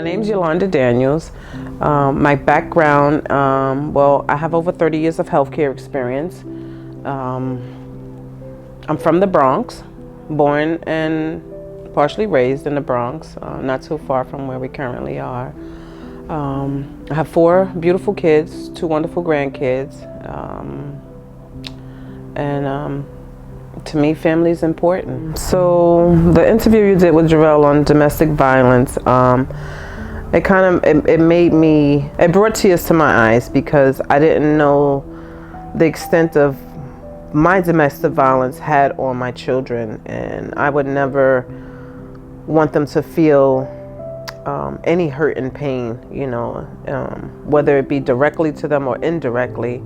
name's Yolanda Daniels. My background, well, I have over 30 years of healthcare experience. I'm from the Bronx, born and partially raised in the Bronx, not too far from where we currently are. I have 4 beautiful kids, 2 wonderful grandkids, and to me, family is important. So the interview you did with Jarrell on domestic violence, it brought tears to my eyes because I didn't know the extent of my domestic violence had on my children, and I would never want them to feel any hurt and pain, you know, whether it be directly to them or indirectly.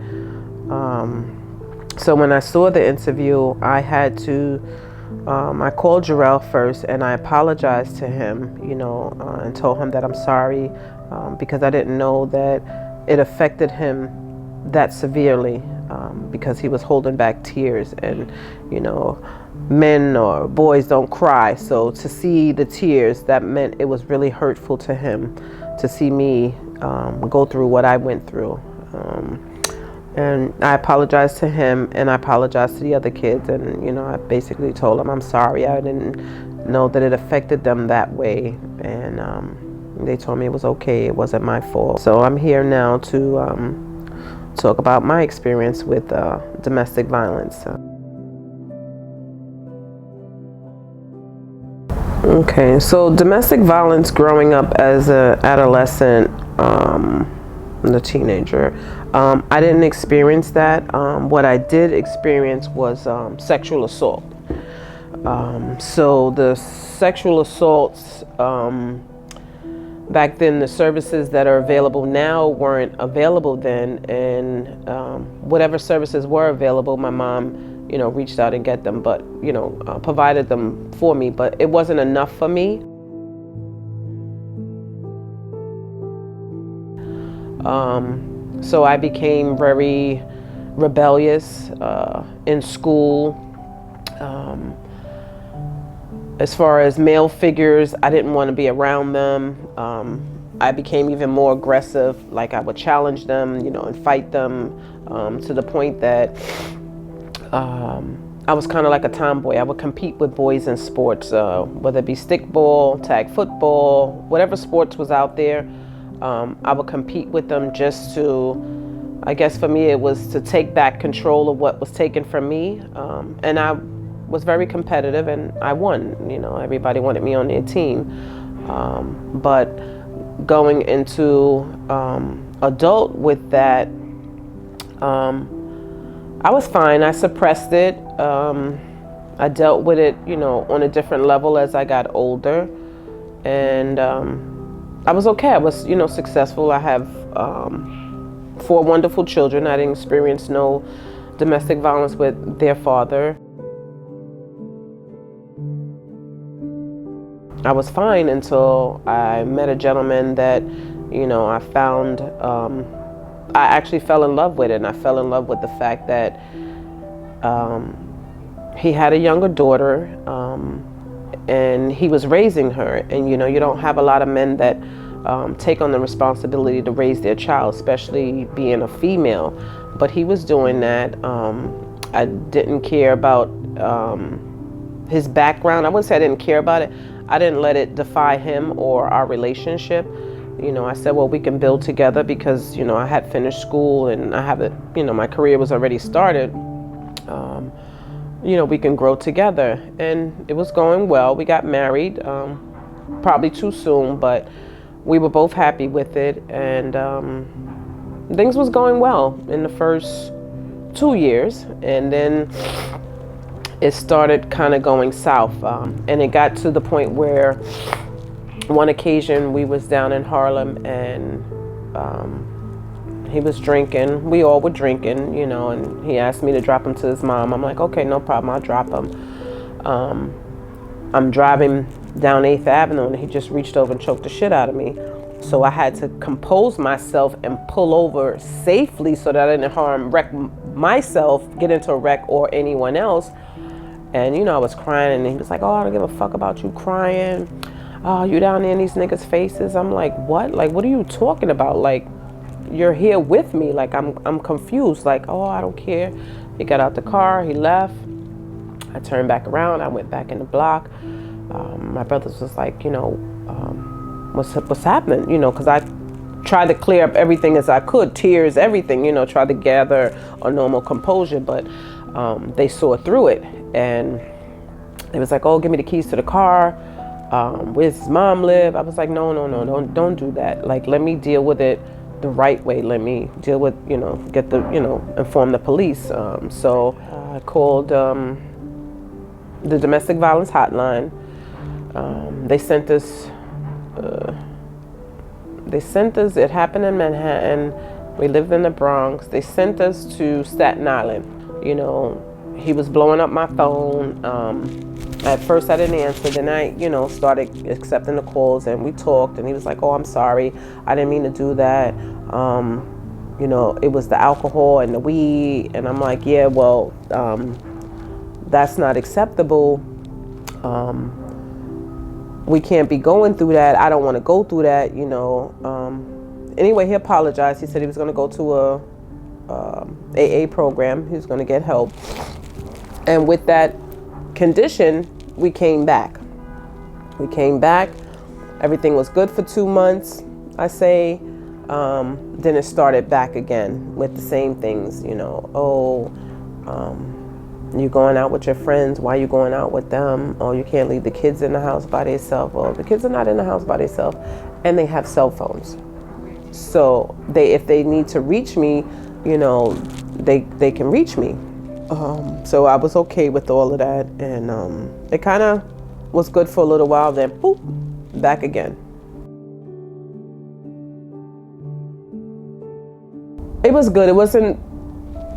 So when I saw the interview, I called Jarrell first and I apologized to him, you know, and told him that I'm sorry because I didn't know that it affected him that severely because he was holding back tears, and, you know, men or boys don't cry. So to see the tears, that meant it was really hurtful to him to see me go through what I went through. And I apologized to him and I apologized to the other kids, and, you know, I basically told them I'm sorry. I didn't know that it affected them that way, and they told me it was okay, it wasn't my fault. So I'm here now to talk about my experience with domestic violence. Okay, so domestic violence growing up as an adolescent, and a teenager, I didn't experience that. What I did experience was sexual assault. So the sexual assaults, back then, the services that are available now weren't available then, and whatever services were available, my mom, you know, reached out and get them, but, you know, provided them for me, but it wasn't enough for me. So I became very rebellious in school. As far as male figures, I didn't want to be around them. I became even more aggressive, like I would challenge them, you know, and fight them, to the point that I was kind of like a tomboy. I would compete with boys in sports, whether it be stickball, tag football, whatever sports was out there. I would compete with them just to, I guess for me, it was to take back control of what was taken from me. And I was very competitive and I won. You know, everybody wanted me on their team. But going into adult with that, I was fine. I suppressed it. I dealt with it, you know, on a different level as I got older. And I was okay. I was, you know, successful. I have 4 wonderful children. I didn't experience no domestic violence with their father. I was fine until I met a gentleman that, you know, I found, I actually fell in love with it. And I fell in love with the fact that he had a younger daughter, and he was raising her. And, you know, you don't have a lot of men that take on the responsibility to raise their child, especially being a female. But he was doing that. I didn't care about his background. I wouldn't say I didn't care about it. I didn't let it defy him or our relationship. You know, I said, well, we can build together because, you know, I had finished school and I have it, you know, my career was already started. You know, we can grow together. And it was going well. We got married, probably too soon, but we were both happy with it. And things was going well in the first 2 years. And then it started kind of going south. And it got to the point where one occasion we was down in Harlem and he was drinking. We all were drinking, you know, and he asked me to drop him to his mom. I'm like, okay, no problem, I'll drop him. I'm driving down 8th Avenue and he just reached over and choked the shit out of me. So I had to compose myself and pull over safely so that I didn't wreck myself, get into a wreck, or anyone else. And, you know, I was crying and he was like, oh, I don't give a fuck about you crying. oh, you down there in these niggas' faces? I'm like, what? Like, what are you talking about? Like, you're here with me. Like, I'm confused. Like, oh, I don't care. He got out the car, he left. I turned back around, I went back in the block. My brothers was like, what's happening? Because I tried to clear up everything as I could, tears, everything, tried to gather a normal composure, but they saw through it. And they was like, oh, give me the keys to the car. Where's his mom live? I was like, no, don't do that. Like, let me deal with it the right way. Let me deal with, get the, inform the police. So I called the domestic violence hotline. They sent us, it happened in Manhattan. We lived in the Bronx. They sent us to Staten Island. He was blowing up my phone. At first I didn't answer. Then I, started accepting the calls, and we talked, and he was like, oh, I'm sorry. I didn't mean to do that. It was the alcohol and the weed. And I'm like, yeah, well, that's not acceptable. We can't be going through that. I don't want to go through that, Anyway, he apologized. He said he was going to go to a AA program. He was going to get help. And with that condition, we came back. Everything was good for 2 months, I say. Then it started back again with the same things, you're going out with your friends. Why are you going out with them? Oh, you can't leave the kids in the house by themselves. Oh, the kids are not in the house by themselves. And they have cell phones. So if they need to reach me, they can reach me. So I was okay with all of that. And it kind of was good for a little while. Then, boop, back again. It was good. It wasn't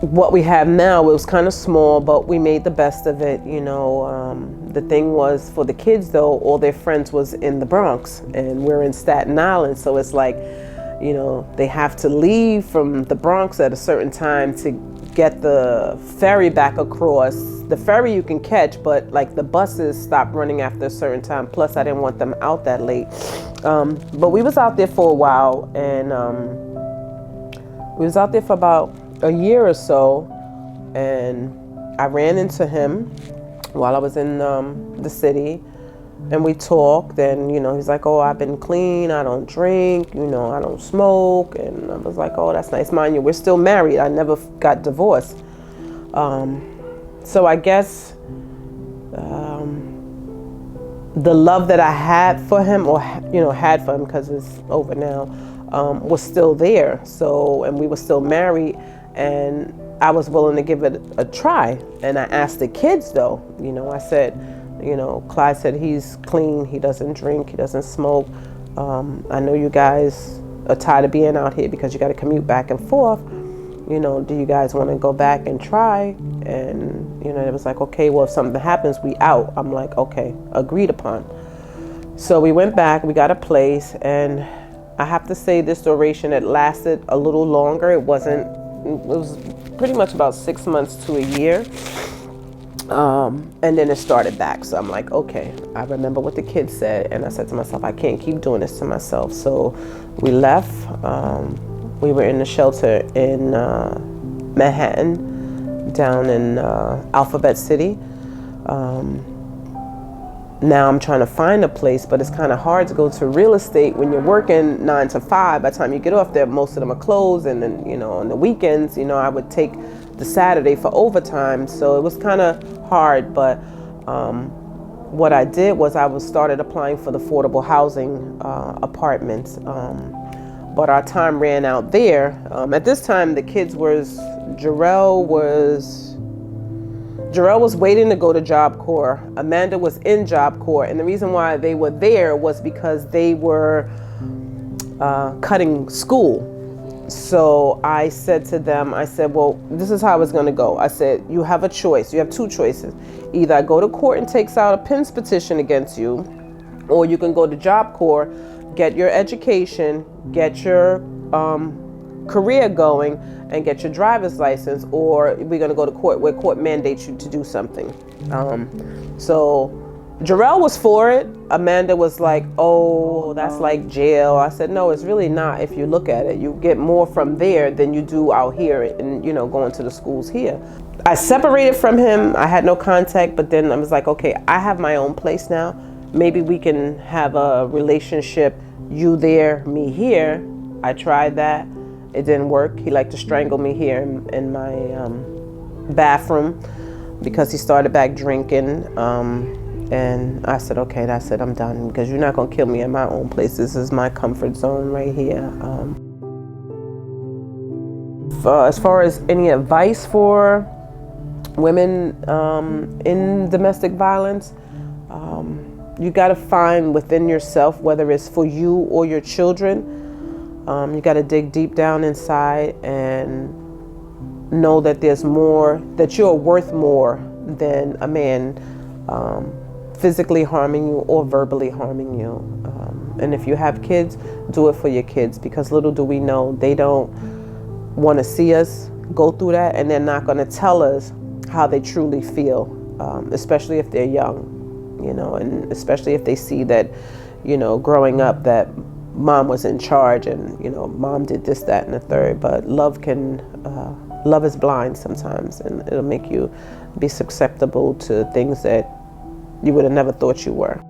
what we have now. It was kind of small, but we made the best of it. The thing was, for the kids though, all their friends was in the Bronx, and we're in Staten Island. So it's like, they have to leave from the Bronx at a certain time to get the ferry back across. The ferry you can catch, but like the buses stop running after a certain time. Plus I didn't want them out that late. But we was out there for a while, and we was out there for about a year or so, and I ran into him while I was in the city, and we talked, and he's like, oh, I've been clean, I don't drink, I don't smoke. And I was like, oh, that's nice. Mind you, we're still married. I never got divorced. So I guess the love that I had for him, or had for him, because it's over now, was still there. So, and we were still married, and I was willing to give it a try. And I asked the kids though, I said, Clyde said he's clean, he doesn't drink, he doesn't smoke. I know you guys are tired of being out here because you got to commute back and forth. Do you guys want to go back and try? And, it was like, okay, well, if something happens, we out. I'm like, okay, agreed upon. So we went back, we got a place, and I have to say this duration, it lasted a little longer. It was pretty much about 6 months to a year. And then it started back. So I'm like, okay, I remember what the kids said. And I said to myself, I can't keep doing this to myself. So we left. We were in the shelter in Manhattan, down in Alphabet City. Now I'm trying to find a place, but it's kind of hard to go to real estate when you're working 9 to 5. By the time you get off there, most of them are closed. And then, on the weekends, I would take the Saturday for overtime. So it was kind of hard. But what I did was I started applying for the affordable housing apartments. But our time ran out there. At this time, the kids Jarrell was waiting to go to Job Corps. Amanda was in Job Corps. And the reason why they were there was because they were cutting school. So I said to them, well, this is how it's going to go. I said, you have a choice. You have two choices. Either I go to court and takes out a PINS petition against you, or you can go to Job Corps, get your education, get your career going, and get your driver's license, or we're going to go to court where court mandates you to do something. So Jarrell was for it. Amanda was like, oh, that's like jail. I said, no, it's really not. If you look at it, you get more from there than you do out here and, you know, going to the schools here. I separated from him. I had no contact, but then I was like, okay, I have my own place now. Maybe we can have a relationship, you there, me here. I tried that. It didn't work. He liked to strangle me here in my bathroom because he started back drinking. And I said, okay, that's it, I'm done, because you're not gonna kill me in my own place. This is my comfort zone right here. As far as any advice for women in domestic violence, you gotta find within yourself, whether it's for you or your children, you gotta dig deep down inside and know that there's more, that you're worth more than a man physically harming you or verbally harming you. And if you have kids, do it for your kids, because little do we know, they don't want to see us go through that, and they're not going to tell us how they truly feel, especially if they're young, you know, and especially if they see that, you know, growing up that mom was in charge and, you know, mom did this, that, and the third. But love is blind sometimes, and it'll make you be susceptible to things that you would have never thought you were.